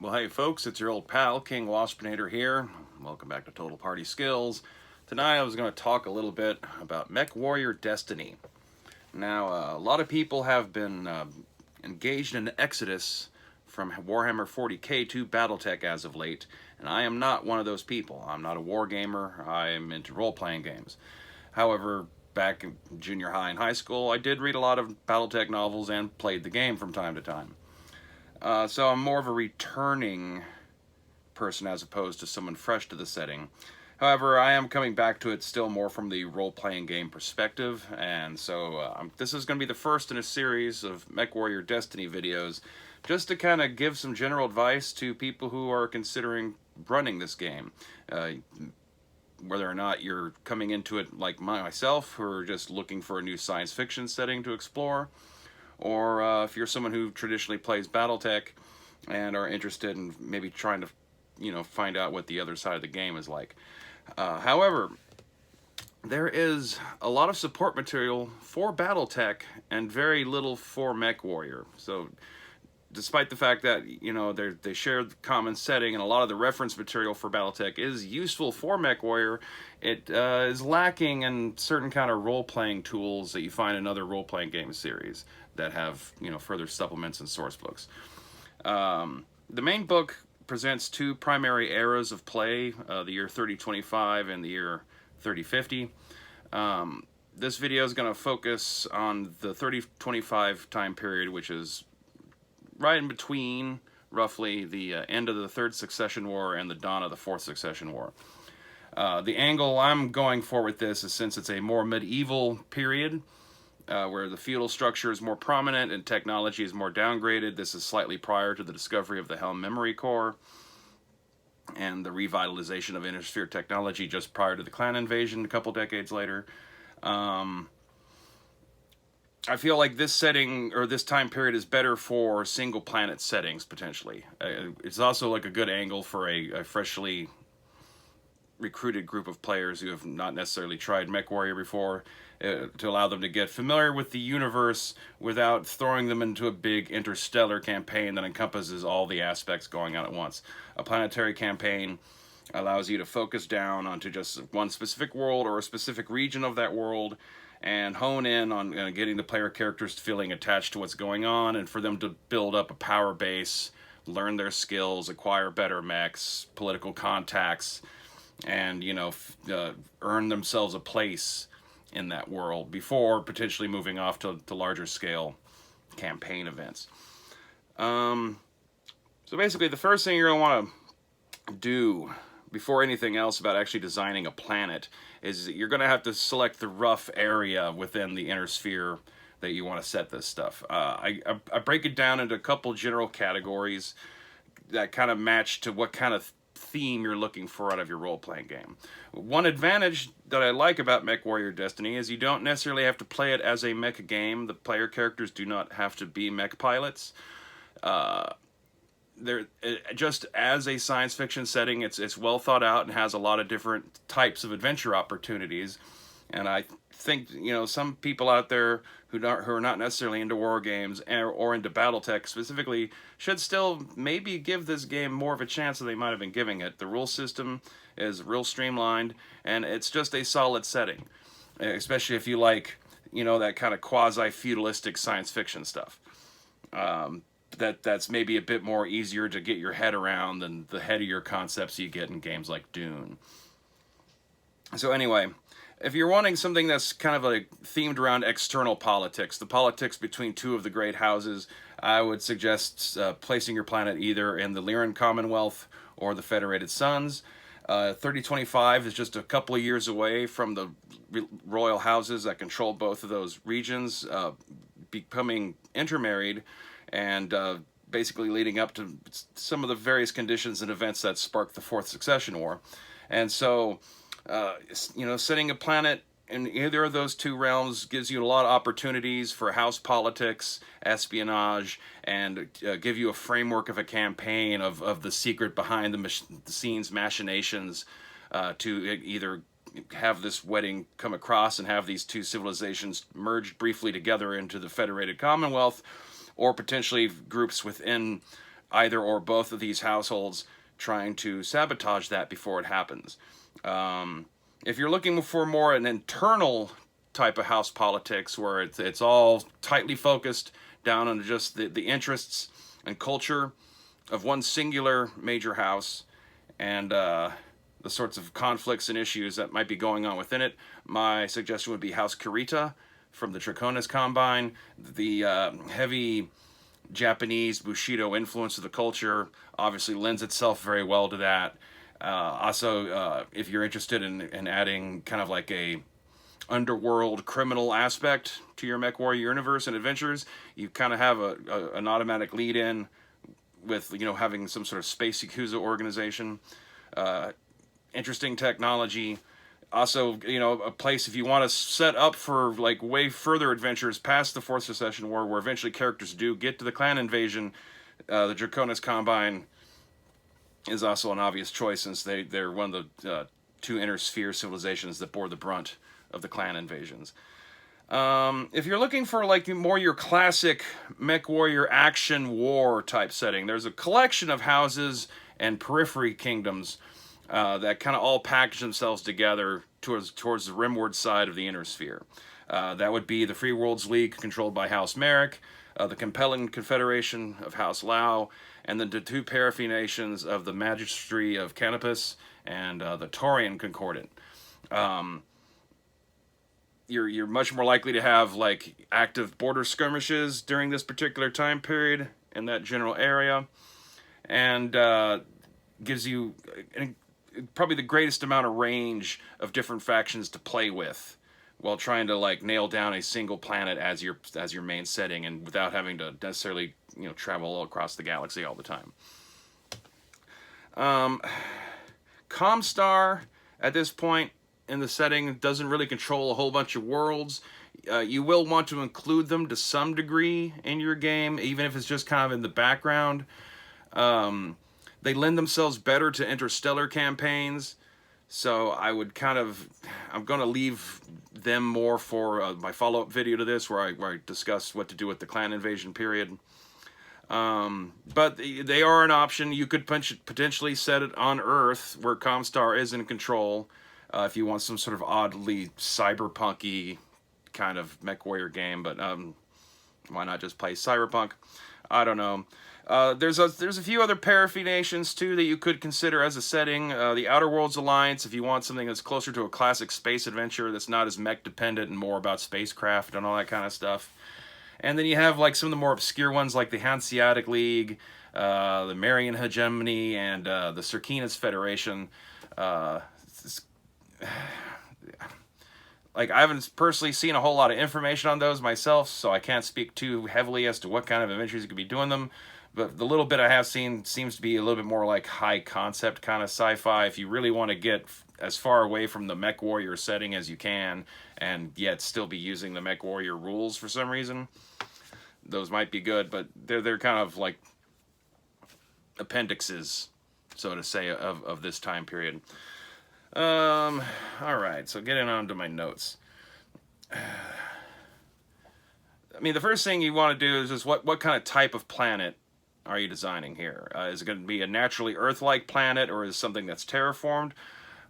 Well, hey folks, it's your old pal, King Waspinator here. Welcome back to Total Party Skills. Tonight I was going to talk a little bit about Mechwarrior Destiny. Now, a lot of people have been engaged in an exodus from Warhammer 40k to Battletech as of late, and I am not one of those people. I'm not a war gamer, I am into role-playing games. However, back in junior high and high school, I did read a lot of Battletech novels and played the game from time to time. So I'm more of a returning person as opposed to someone fresh to the setting. However, I am coming back to it still more from the role-playing game perspective, and so this is going to be the first in a series of Mechwarrior Destiny videos, just to kind of give some general advice to people who are considering running this game. Whether or not you're coming into it like myself, who are just looking for a new science fiction setting to explore, or if you're someone who traditionally plays Battletech and are interested in maybe trying to, find out what the other side of the game is like. However, there is a lot of support material for Battletech and very little for Mechwarrior. So, despite the fact that they share the common setting and a lot of the reference material for Battletech is useful for Mechwarrior, it is lacking in certain kind of role-playing tools that you find in other role-playing game series that have further supplements and source books. The main book presents two primary eras of play, the year 3025 and the year 3050. This video is going to focus on the 3025 time period, which is right in between roughly the end of the Third Succession War and the dawn of the Fourth Succession War. The angle I'm going for with this is, since it's a more medieval period, where the feudal structure is more prominent and technology is more downgraded. This is slightly prior to the discovery of the Helm Memory Core and the revitalization of Intersphere technology just prior to the clan invasion a couple decades later. I feel like this setting, or this time period, is better for single planet settings, potentially. It's also like a good angle for a freshly recruited group of players who have not necessarily tried Mechwarrior before, to allow them to get familiar with the universe without throwing them into a big interstellar campaign that encompasses all the aspects going on at once. A planetary campaign allows you to focus down onto just one specific world or a specific region of that world and hone in on getting the player characters feeling attached to what's going on, and for them to build up a power base, learn their skills, acquire better mechs, political contacts, and earn themselves a place in that world before potentially moving off to larger scale campaign events. So basically, the first thing you're going to want to do before anything else about actually designing a planet is that you're going to have to select the rough area within the inner sphere that you want to set this stuff. I break it down into a couple general categories that kind of match to what kind of theme you're looking for out of your role-playing game. One advantage that I like about Mechwarrior Destiny is you don't necessarily have to play it as a mech game. The player characters do not have to be mech pilots. They're just as a science fiction setting, it's well thought out and has a lot of different types of adventure opportunities. And I think some people out there who are not necessarily into war games or into Battletech specifically should still maybe give this game more of a chance than they might have been giving it. The rule system is real streamlined, and it's just a solid setting, especially if you like that kind of quasi-feudalistic science fiction stuff. That's maybe a bit more easier to get your head around than the headier concepts you get in games like Dune. So anyway, if you're wanting something that's kind of like themed around external politics, the politics between two of the great houses, I would suggest placing your planet either in the Lyran Commonwealth or the Federated Suns. 3025 is just a couple of years away from the royal houses that control both of those regions becoming intermarried, and basically leading up to some of the various conditions and events that sparked the Fourth Succession War. And so setting a planet in either of those two realms gives you a lot of opportunities for house politics, espionage, and give you a framework of a campaign of the secret behind the scenes machinations to either have this wedding come across and have these two civilizations merged briefly together into the Federated Commonwealth, or potentially groups within either or both of these households trying to sabotage that before it happens. If you're looking for more an internal type of house politics where it's all tightly focused down on just the interests and culture of one singular major house, and the sorts of conflicts and issues that might be going on within it, my suggestion would be House Kurita from the Draconis Combine. The heavy Japanese Bushido influence of the culture obviously lends itself very well to that. Also, if you're interested in adding kind of like a underworld criminal aspect to your Mechwarrior universe and adventures, you kind of have an automatic lead in with, you know, having some sort of space Yakuza organization. Interesting technology. Also, you know, a place if you want to set up for like way further adventures past the Fourth Secession War, where eventually characters do get to the clan invasion. The Draconis Combine is also an obvious choice, since they're one of the two inner sphere civilizations that bore the brunt of the clan invasions. If you're looking for like more your classic Mechwarrior action war type setting, there's a collection of houses and periphery kingdoms that kind of all package themselves together towards the rimward side of the inner sphere. That would be the Free Worlds League, controlled by House Merrick, the Compelling Confederation of House Lao, and the two periphery nations of the Magistry of Canopus and the Taurian Concordat. You're much more likely to have like active border skirmishes during this particular time period in that general area, and gives you probably the greatest amount of range of different factions to play with, while trying to like nail down a single planet as your main setting, and without having to necessarily, you know, travel all across the galaxy all the time. Comstar at this point in the setting doesn't really control a whole bunch of worlds. You will want to include them to some degree in your game, even if it's just kind of in the background. They lend themselves better to interstellar campaigns, so I'm going to leave them more for my follow-up video to this, where I discuss what to do with the clan invasion period. But they are an option. You could potentially set it on Earth, where Comstar is in control, if you want some sort of oddly cyberpunk-y kind of Mechwarrior game. But why not just play Cyberpunk? I don't know. There's a few other periphery nations too that you could consider as a setting. The Outer Worlds Alliance, if you want something that's closer to a classic space adventure that's not as mech dependent and more about spacecraft and all that kind of stuff. And then you have like some of the more obscure ones like the Hanseatic League, the Marian Hegemony, and the Circinus Federation. Like, I haven't personally seen a whole lot of information on those myself, so I can't speak too heavily as to what kind of adventures you could be doing them. But the little bit I have seen seems to be a little bit more like high concept kind of sci-fi. If you really want to get as far away from the Mechwarrior setting as you can, and yet still be using the Mechwarrior rules for some reason, those might be good. But they're kind of like appendixes, so to say, of this time period. All right, so getting on to my notes. I mean, the first thing you want to do is just what kind of type of planet are you designing here? Is it going to be a naturally Earth-like planet, or is it something that's terraformed?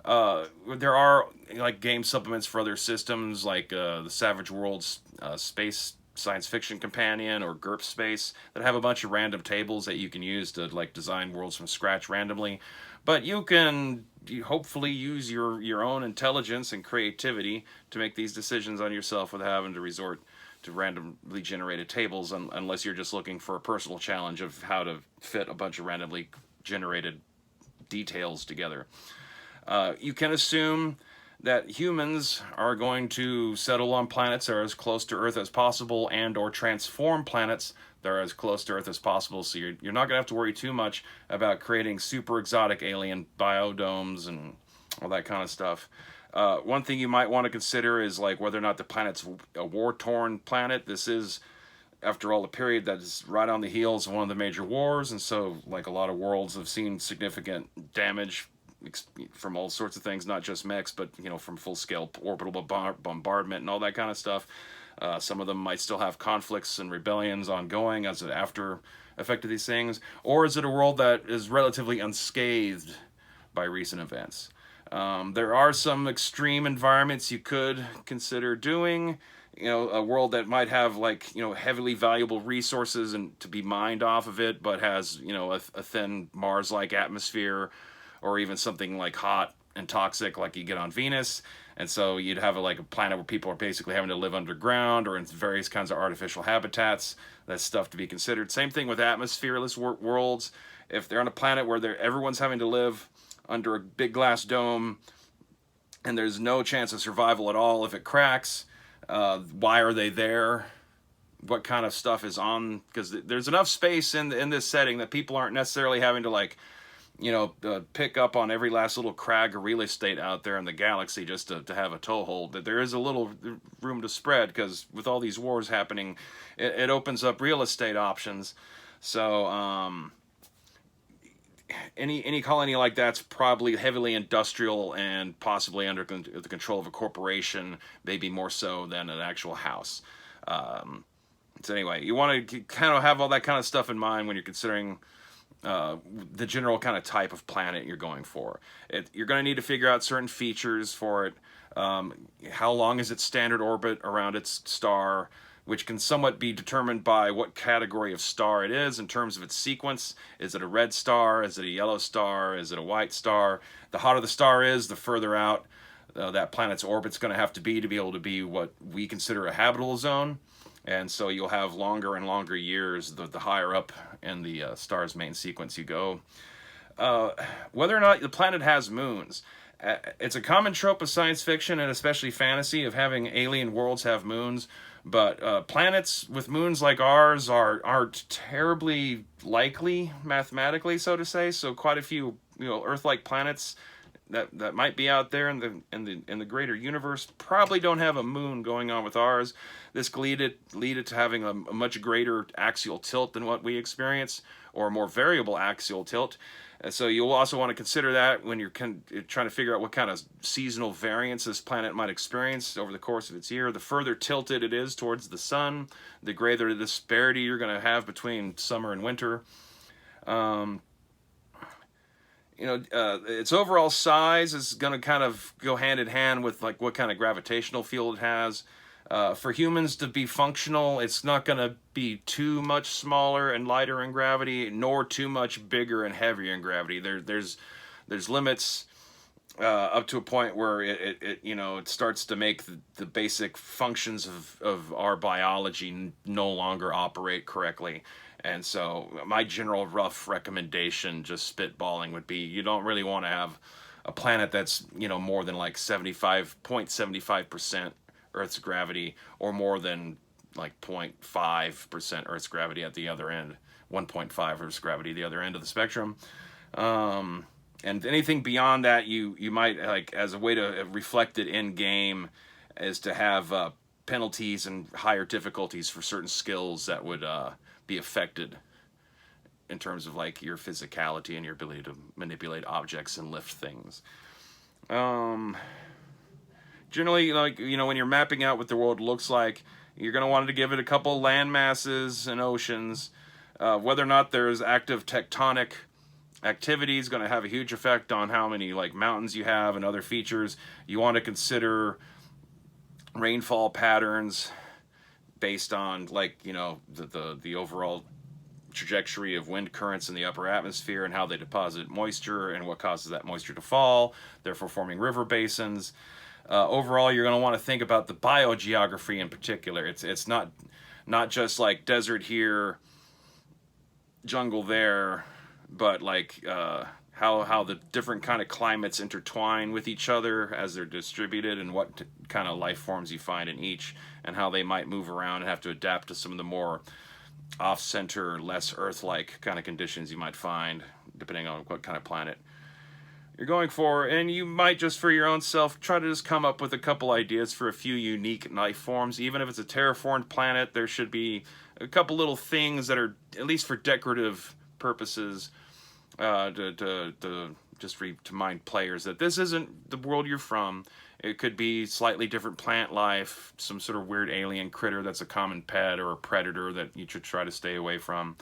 There are like game supplements for other systems, like the Savage Worlds Space Science Fiction Companion or GURP Space, that have a bunch of random tables that you can use to like design worlds from scratch randomly. But you can hopefully use your own intelligence and creativity to make these decisions on yourself without having to resort to randomly generated tables, unless you're just looking for a personal challenge of how to fit a bunch of randomly generated details together. You can assume that humans are going to settle on planets that are as close to Earth as possible, and or transform planets that are as close to Earth as possible, so you're not going to have to worry too much about creating super exotic alien biodomes and all that kind of stuff. One thing you might want to consider is like whether or not the planet's a war-torn planet. This is, after all, a period that is right on the heels of one of the major wars, and so like a lot of worlds have seen significant damage from all sorts of things, not just mechs, but you know, from full-scale orbital bombardment and all that kind of stuff. Some of them might still have conflicts and rebellions ongoing as after affected these things, or is it a world that is relatively unscathed by recent events? There are some extreme environments you could consider doing. You know, a world that might have like, you know, heavily valuable resources and to be mined off of it, but has, you know, a thin Mars-like atmosphere, or even something like hot and toxic like you get on Venus. And so you'd have like a planet where people are basically having to live underground or in various kinds of artificial habitats. That's stuff to be considered. Same thing with atmosphereless worlds. If they're on a planet where everyone's having to live under a big glass dome and there's no chance of survival at all if it cracks, why are they there? What kind of stuff is on? Because there's enough space in this setting that people aren't necessarily having to like, you know, pick up on every last little crag or real estate out there in the galaxy just to have a toehold. That there is a little room to spread, because with all these wars happening, it opens up real estate options. So any colony like that's probably heavily industrial and possibly under the control of a corporation, maybe more so than an actual house. So anyway, you want to kind of have all that kind of stuff in mind when you're considering the general kind of type of planet you're going for. You're going to need to figure out certain features for it. How long is its standard orbit around its star, which can somewhat be determined by what category of star it is in terms of its sequence. Is it a red star? Is it a yellow star? Is it a white star? The hotter the star is, the further out that planet's orbit's going to have to be able to be what we consider a habitable zone. And so you'll have longer and longer years the higher up in the star's main sequence you go. Whether or not the planet has moons. It's a common trope of science fiction and especially fantasy of having alien worlds have moons, but planets with moons like ours aren't terribly likely mathematically, so to say. So quite a few, you know, Earth-like planets that might be out there in the greater universe probably don't have a moon going on with ours. This could lead it to having a much greater axial tilt than what we experience, or a more variable axial tilt. And so you'll also want to consider that when you're trying to figure out what kind of seasonal variance this planet might experience over the course of its year. The further tilted it is towards the sun, the greater the disparity you're going to have between summer and winter. You know, its overall size is going to kind of go hand in hand with like what kind of gravitational field it has. For humans to be functional, it's not going to be too much smaller and lighter in gravity, nor too much bigger and heavier in gravity. There's limits up to a point where it starts to make the basic functions of our biology no longer operate correctly. And so my general rough recommendation, just spitballing, would be you don't really want to have a planet that's, you know, more than like 0.75% Earth's gravity, or more than like 0.5% Earth's gravity at the other end, 1.5 Earth's gravity at the other end of the spectrum. And anything beyond that, you might, like, as a way to reflect it in game, is to have penalties and higher difficulties for certain skills that would be affected in terms of like your physicality and your ability to manipulate objects and lift things. Generally, like, you know, when you're mapping out what the world looks like, you're going to want to give it a couple land masses and oceans. Whether or not there's active tectonic activity is going to have a huge effect on how many like mountains you have and other features. You want to consider rainfall patterns based on, like, you know, the overall trajectory of wind currents in the upper atmosphere and how they deposit moisture and what causes that moisture to fall, therefore forming river basins. Overall, you're going to want to think about the biogeography in particular. It's not just like desert here, jungle there, but like how the different kind of climates intertwine with each other as they're distributed, and what kind of life forms you find in each, and how they might move around and have to adapt to some of the more off-center, less Earth-like kind of conditions you might find, depending on what kind of planet you're going for. And you might just, for your own self, try to just come up with a couple ideas for a few unique life forms. Even if it's a terraformed planet, there should be a couple little things that are, at least for decorative purposes, to remind players that this isn't the world you're from. It could be slightly different plant life, some sort of weird alien critter that's a common pet, or a predator that you should try to stay away from.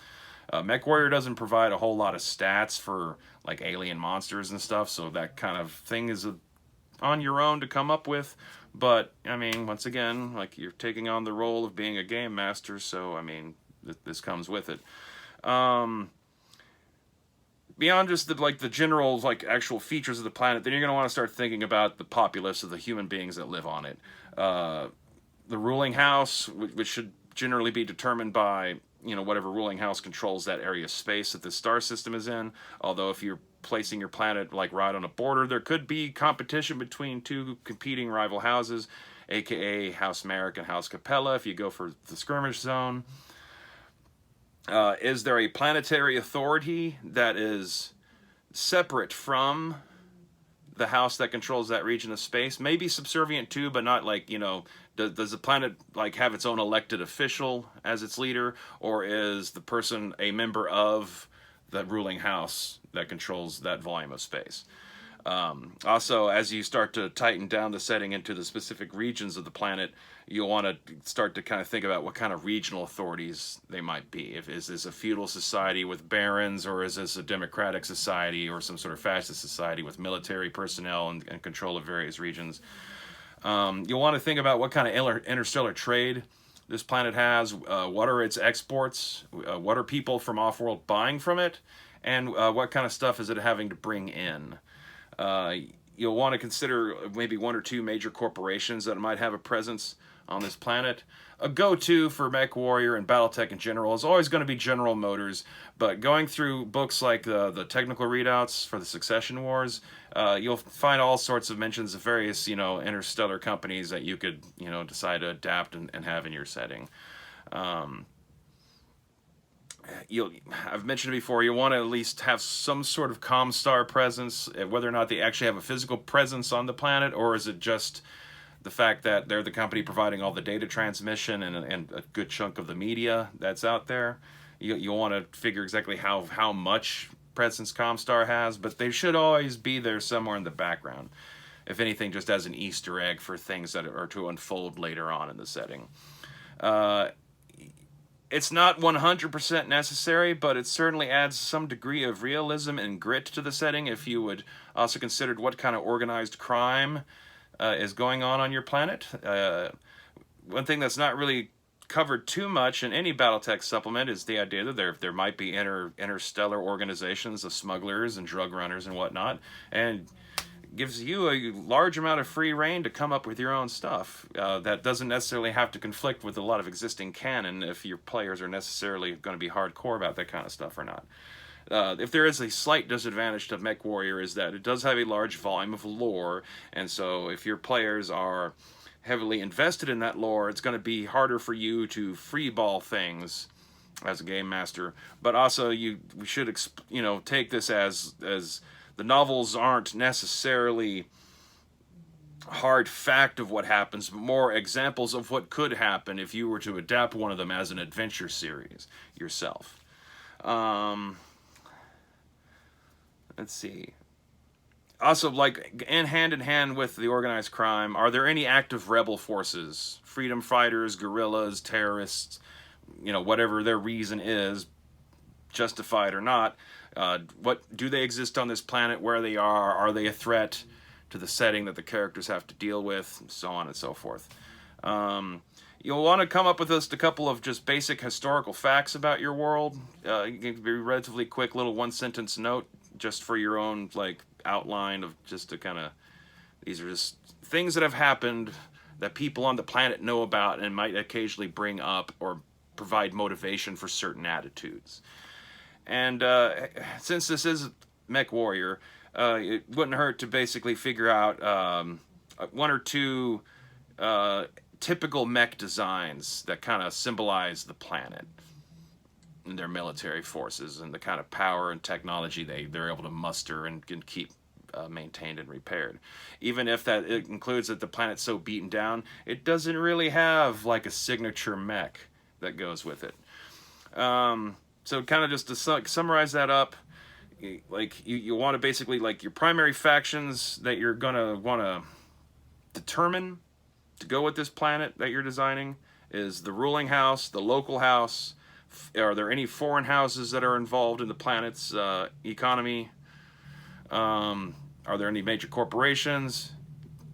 Mechwarrior doesn't provide a whole lot of stats for like alien monsters and stuff, so that kind of thing is on your own to come up with. But I mean, once again, like, you're taking on the role of being a game master, so I mean, this comes with it. Beyond just the general like actual features of the planet, then you're going to want to start thinking about the populace of the human beings that live on it. The ruling house, which should generally be determined by, you know, whatever ruling house controls that area of space that the star system is in. Although if you're placing your planet like right on a border, there could be competition between two competing rival houses, aka House Merrick and House Capella, if you go for the skirmish zone. Is there a planetary authority that is separate from the house that controls that region of space? Maybe subservient to, but not like, you know, does the planet like have its own elected official as its leader, or is the person a member of the ruling house that controls that volume of space? Also, as you start to tighten down the setting into the specific regions of the planet, you'll want to start to kind of think about what kind of regional authorities they might be. Is this a feudal society with barons, or is this a democratic society, or some sort of fascist society with military personnel and control of various regions? You'll want to think about what kind of interstellar trade this planet has. What are its exports? What are people from off-world buying from it? And what kind of stuff is it having to bring in? You'll want to consider maybe one or two major corporations that might have a presence on this planet. A go-to for Mechwarrior and Battletech in general is always going to be General Motors, but going through books like the technical readouts for the Succession Wars, you'll find all sorts of mentions of various, you know, interstellar companies that you could, you know, decide to adapt and have in your setting. I've mentioned it before, you want to at least have some sort of Comstar presence, whether or not they actually have a physical presence on the planet, or is it just the fact that they're the company providing all the data transmission and a good chunk of the media that's out there. You'll want to figure exactly how much presence Comstar has, but they should always be there somewhere in the background. If anything, just as an Easter egg for things that are to unfold later on in the setting. It's not 100% necessary, but it certainly adds some degree of realism and grit to the setting if you would also consider what kind of organized crime is going on your planet. One thing that's not really covered too much in any Battletech supplement is the idea that there might be interstellar organizations of smugglers and drug runners and whatnot, and gives you a large amount of free reign to come up with your own stuff. That doesn't necessarily have to conflict with a lot of existing canon if your players are necessarily going to be hardcore about that kind of stuff or not. If there is a slight disadvantage to Mechwarrior, is that it does have a large volume of lore, and so if your players are heavily invested in that lore, it's going to be harder for you to freeball things as a game master. But also, we should, you know, take this as the novels aren't necessarily hard fact of what happens, but more examples of what could happen if you were to adapt one of them as an adventure series yourself. Let's see. Also, like, hand in hand with the organized crime, are there any active rebel forces? Freedom fighters, guerrillas, terrorists, you know, whatever their reason is, justified or not. What do they exist on this planet? Where they are they a threat to the setting that the characters have to deal with, and so on and so forth. You'll want to come up with just a couple of just basic historical facts about your world. It can be a relatively quick little one-sentence note just for your own like outline of just to kind of, these are just things that have happened that people on the planet know about and might occasionally bring up or provide motivation for certain attitudes. And since this is Mechwarrior, it wouldn't hurt to basically figure out one or two typical mech designs that kind of symbolize the planet and their military forces and the kind of power and technology they're able to muster and can keep maintained and repaired. Even if that it includes that the planet's so beaten down, it doesn't really have like a signature mech that goes with it. So kind of just to summarize that up, like you want to basically, like, your primary factions that you're gonna want to determine to go with this planet that you're designing is the ruling house, the local house, Are there any foreign houses that are involved in the planet's economy? Are there any major corporations?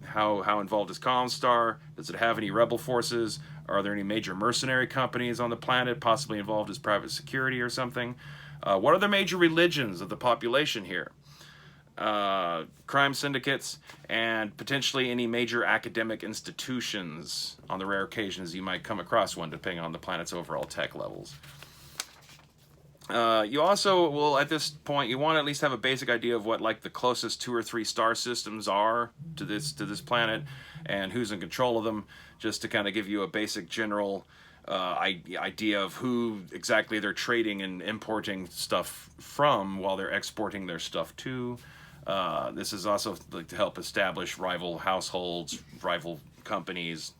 How involved is Comstar? Does it have any rebel forces? Are there any major mercenary companies on the planet, possibly involved as private security or something? What are the major religions of the population here? Crime syndicates, and potentially any major academic institutions on the rare occasions you might come across one, depending on the planet's overall tech levels. You also will, at this point, you want to at least have a basic idea of what like the closest 2 or 3 star systems are to this planet, and who's in control of them, just to kind of give you a basic general idea of who exactly they're trading and importing stuff from while they're exporting their stuff to. This is also like to help establish rival households, rival companies,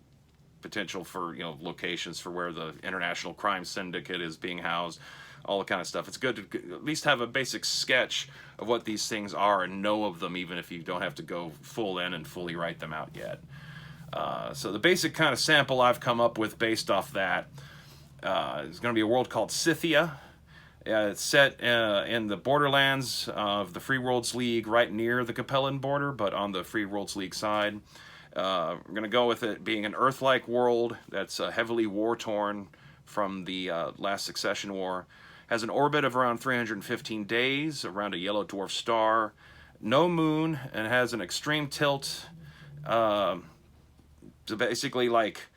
potential for locations for where the international crime syndicate is being housed, all that kind of stuff. It's good to at least have a basic sketch of what these things are and know of them, even if you don't have to go full in and fully write them out yet. So the basic kind of sample I've come up with based off that is going to be a world called Scythia. It's set in the borderlands of the Free Worlds League, right near the Capellan border, but on the Free Worlds League side. We're going to go with it being an Earth-like world that's heavily war-torn from the last Succession War. Has an orbit of around 315 days around a yellow dwarf star. No moon, and has an extreme tilt. So basically, like,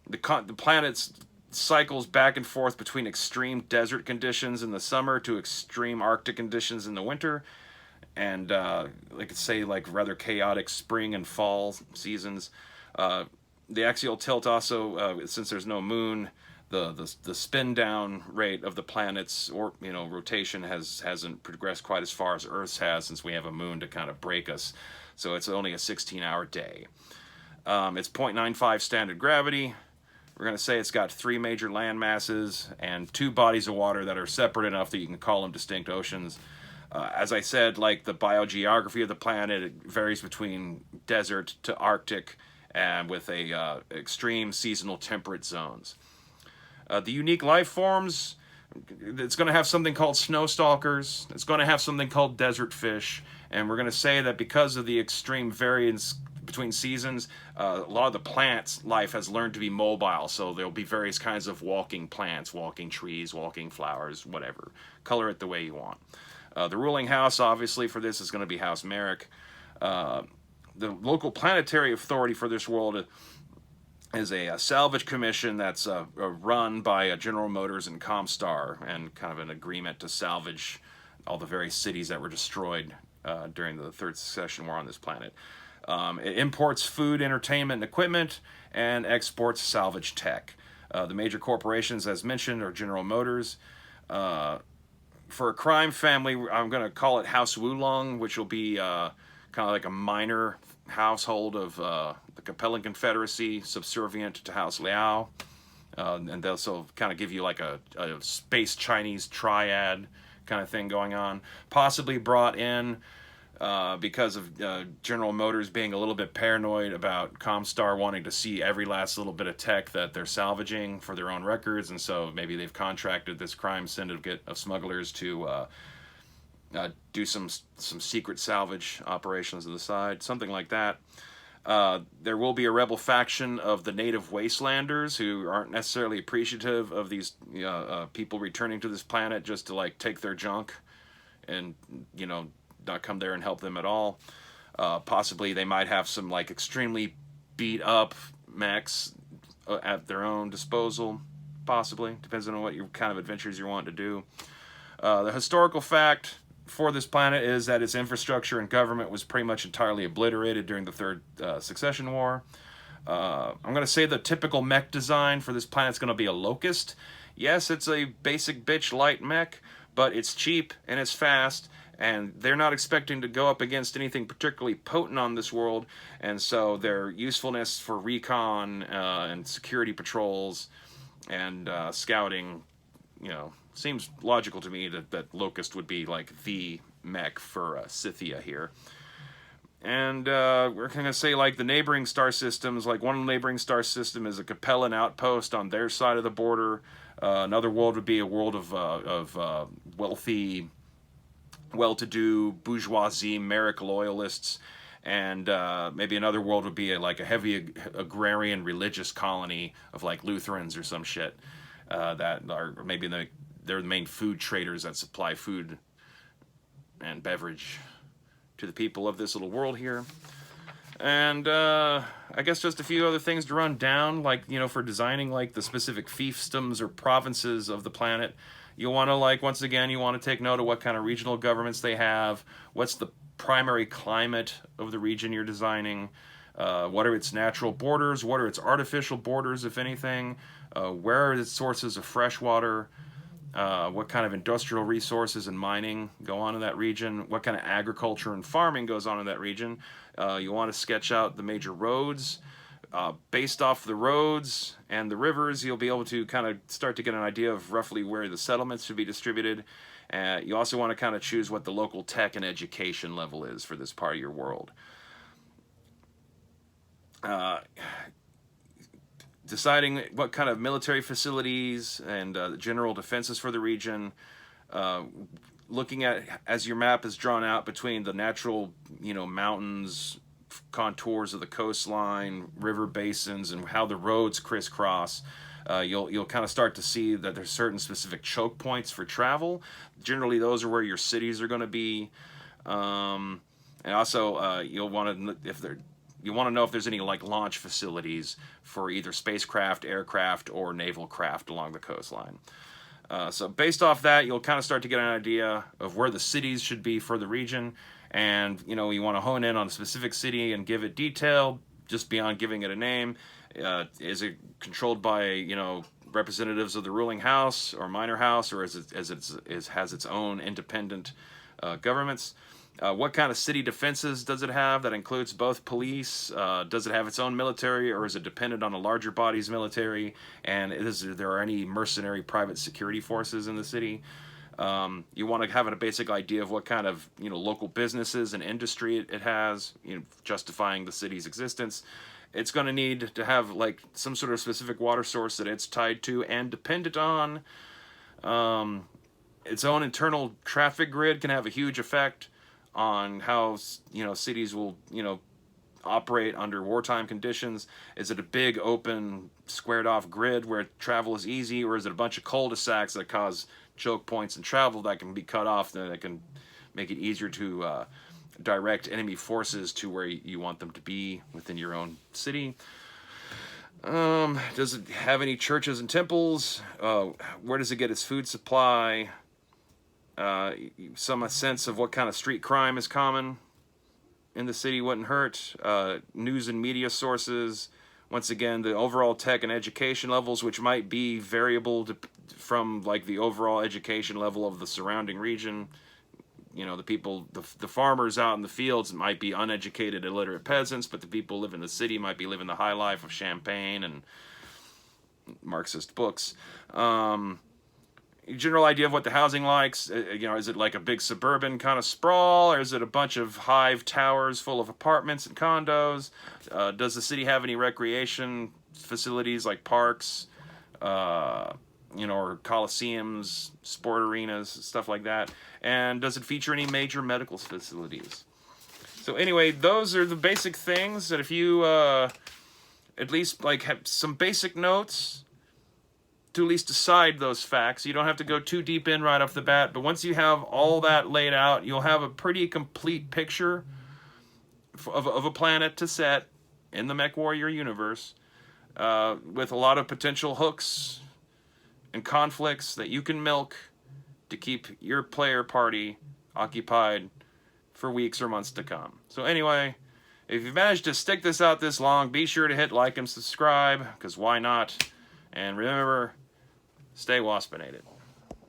the planet's cycles back and forth between extreme desert conditions in the summer to extreme Arctic conditions in the winter, and like say like rather chaotic spring and fall seasons. The axial tilt also, since there's no moon, the spin down rate of the planet's rotation hasn't progressed quite as far as Earth's has, since we have a moon to kind of break us. So it's only a 16-hour day. It's 0.95 standard gravity. We're going to say it's got 3 major land masses and 2 bodies of water that are separate enough that you can call them distinct oceans. As I said, like the biogeography of the planet, it varies between desert to Arctic, and with a extreme seasonal temperate zones. The unique life forms, it's going to have something called snow stalkers. It's going to have something called desert fish. And we're going to say that because of the extreme variance between seasons, a lot of the plants' life has learned to be mobile. So there'll be various kinds of walking plants, walking trees, walking flowers, whatever. Color it the way you want. The ruling house, obviously, for this is going to be House Merrick. The local planetary authority for this world is a salvage commission that's run by General Motors and Comstar, and kind of an agreement to salvage all the various cities that were destroyed during the Third Succession War on this planet. It imports food, entertainment, and equipment, and exports salvage tech. The major corporations, as mentioned, are General Motors. For a crime family, I'm going to call it House Wulong, which will be kind of like a minor household of the Capellan Confederacy, subservient to House Liao. And they'll also kind of give you like a space Chinese triad kind of thing going on. Possibly brought in because of General Motors being a little bit paranoid about Comstar wanting to see every last little bit of tech that they're salvaging for their own records, and so maybe they've contracted this crime syndicate of smugglers to do some secret salvage operations on the side, something like that. There will be a rebel faction of the native wastelanders who aren't necessarily appreciative of these people returning to this planet just to like take their junk and not come there and help them at all. Possibly they might have some like extremely beat up mechs at their own disposal. Possibly, depends on what your kind of adventures you want to do. The historical fact for this planet is that its infrastructure and government was pretty much entirely obliterated during the Third Succession War. I'm going to say the typical mech design for this planet is going to be a Locust. Yes, it's a basic bitch light mech, but it's cheap and it's fast, and they're not expecting to go up against anything particularly potent on this world, and so their usefulness for recon and security patrols and scouting, seems logical to me that Locust would be like the mech for Scythia here. And we're going to say, like, the neighboring star systems, like one neighboring star system is a Capellan outpost on their side of the border. Another world would be a world of wealthy, well-to-do bourgeoisie, Merrick loyalists. And maybe another world would be like a heavy agrarian religious colony of like Lutherans or some shit that are maybe they're the main food traders that supply food and beverage to the people of this little world here. And I guess just a few other things to run down, like, you know, for designing like the specific fiefdoms or provinces of the planet. You want to, like, once again, you want to take note of what kind of regional governments they have, what's the primary climate of the region you're designing, what are its natural borders, what are its artificial borders, if anything, where are its sources of fresh water, what kind of industrial resources and mining go on in that region, what kind of agriculture and farming goes on in that region. You want to sketch out the major roads. Based off the roads and the rivers, you'll be able to kind of start to get an idea of roughly where the settlements should be distributed. You also want to kind of choose what the local tech and education level is for this part of your world. Deciding what kind of military facilities and general defenses for the region. Looking at, as your map is drawn out between the natural, you know, mountains, contours of the coastline, river basins, and how the roads crisscross, you'll kind of start to see that there's certain specific choke points for travel. Generally, those are where your cities are going to be, and also you'll want to, you want to know if there's any like launch facilities for either spacecraft, aircraft, or naval craft along the coastline. So based off that, you'll kind of start to get an idea of where the cities should be for the region. And, you know, you want to hone in on a specific city and give it detail just beyond giving it a name. Is it controlled by, you know, representatives of the ruling house or minor house, or has its own independent governments? What kind of city defenses does it have that includes both police? Does it have its own military, or is it dependent on a larger body's military? And there are any mercenary private security forces in the city? You want to have a basic idea of what kind of, you know, local businesses and industry it has, you know, justifying the city's existence. It's going to need to have like some sort of specific water source that it's tied to and dependent on. Its own internal traffic grid can have a huge effect on how, you know, cities will, you know, operate under wartime conditions. Is it a big open squared off grid where travel is easy, or is it a bunch of cul-de-sacs that cause choke points in travel that can be cut off, that can make it easier to direct enemy forces to where you want them to be within your own city? Does it have any churches and temples? Where does it get its food supply? Some sense of what kind of street crime is common in the city wouldn't hurt. News and media sources. Once again, the overall tech and education levels, which might be variable from like the overall education level of the surrounding region. You know, the people, the farmers out in the fields might be uneducated, illiterate peasants, but the people who live in the city might be living the high life of champagne and Marxist books. General idea of what the housing likes. You know, is it like a big suburban kind of sprawl, or is it a bunch of hive towers full of apartments and condos? Does the city have any recreation facilities like parks, you know, or coliseums, sport arenas, stuff like that? And does it feature any major medical facilities? So anyway, those are the basic things that if you at least like have some basic notes to at least decide those facts. You don't have to go too deep in right off the bat, but once you have all that laid out, you'll have a pretty complete picture of a planet to set in the Mechwarrior universe, with a lot of potential hooks and conflicts that you can milk to keep your player party occupied for weeks or months to come. So anyway, if you've managed to stick this out this long, be sure to hit like and subscribe, because why not? And remember, stay waspinated.